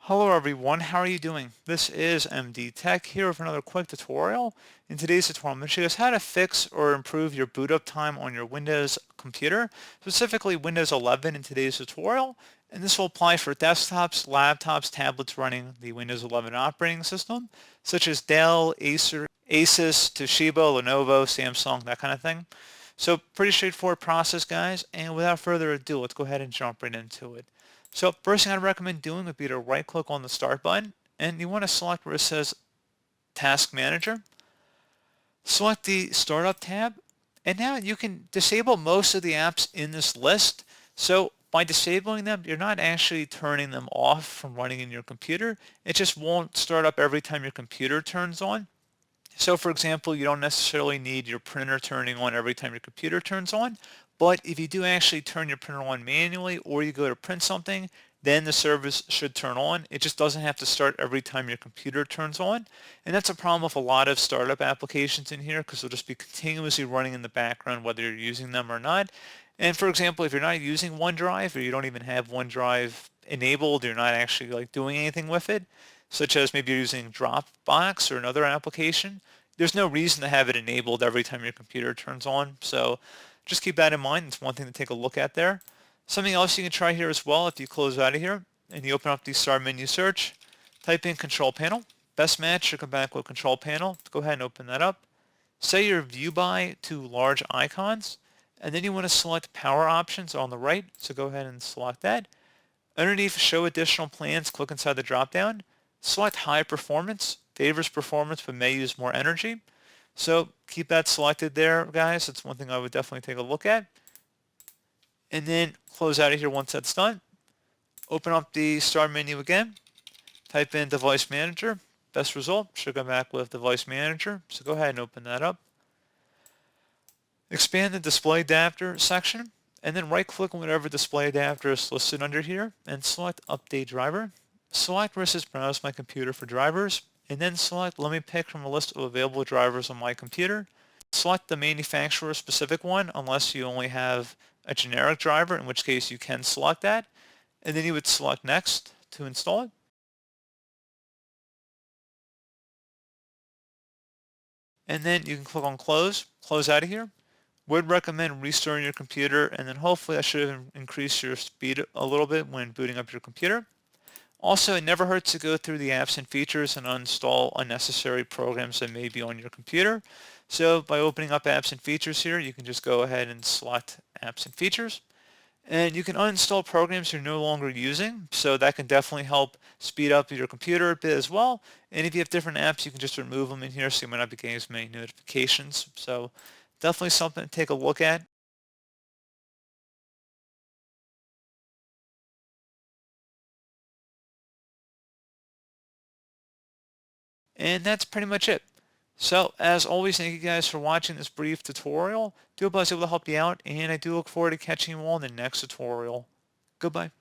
Hello everyone, how are you doing? This is MD Tech here with another quick tutorial. In today's tutorial, I'm going to show you guys how to fix or improve your boot up time on your Windows computer, specifically Windows 11 in today's tutorial. And this will apply for desktops, laptops, tablets running the Windows 11 operating system, such as Dell, Acer, Asus, Toshiba, Lenovo, Samsung, that kind of thing. So pretty straightforward process, guys. And without further ado, let's go ahead and jump right into it. So first thing I'd recommend doing would be to right click on the start button and you want to select where it says task manager. Select the startup tab and now you can disable most of the apps in this list. So by disabling them, you're not actually turning them off from running in your computer. It just won't start up every time your computer turns on. So for example, you don't necessarily need your printer turning on every time your computer turns on, but if you do actually turn your printer on manually or you go to print something, then the service should turn on. It just doesn't have to start every time your computer turns on. And that's a problem with a lot of startup applications in here because they'll just be continuously running in the background whether you're using them or not. And for example, if you're not using OneDrive or you don't even have OneDrive enabled, you're not actually like doing anything with it, such as maybe you're using Dropbox or another application, there's no reason to have it enabled every time your computer turns on. So just keep that in mind. It's one thing to take a look at there. Something else you can try here as well, if you close out of here and you open up the start menu search, type in control panel. Best match should come back with control panel. Go ahead and open that up. Set your view by to large icons. And then you want to select power options on the right. So go ahead and select that. Underneath show additional plans, click inside the drop down. Select high performance, favors performance but may use more energy. So keep that selected there, guys. That's one thing I would definitely take a look at. And then close out of here once that's done. Open up the start menu again. Type in device manager. Best result should come back with device manager. So go ahead and open that up. Expand the display adapter section and then right click on whatever display adapter is listed under here and select update driver. Select where it says browse my computer for drivers and then select let me pick from a list of available drivers on my computer. Select the manufacturer specific one unless you only have a generic driver, in which case you can select that. And then you would select next to install it. And then you can click on close out of here. Would recommend restarting your computer and then hopefully that should increase your speed a little bit when booting up your computer. Also, it never hurts to go through the apps and features and uninstall unnecessary programs that may be on your computer. So by opening up apps and features here, you can just go ahead and select apps and features. And you can uninstall programs you're no longer using, so that can definitely help speed up your computer a bit as well. And if you have different apps, you can just remove them in here so you might not be getting as many notifications. So definitely something to take a look at. And that's pretty much it. So, as always, thank you guys for watching this brief tutorial. Do hope I was able to help you out, and I do look forward to catching you all in the next tutorial. Goodbye.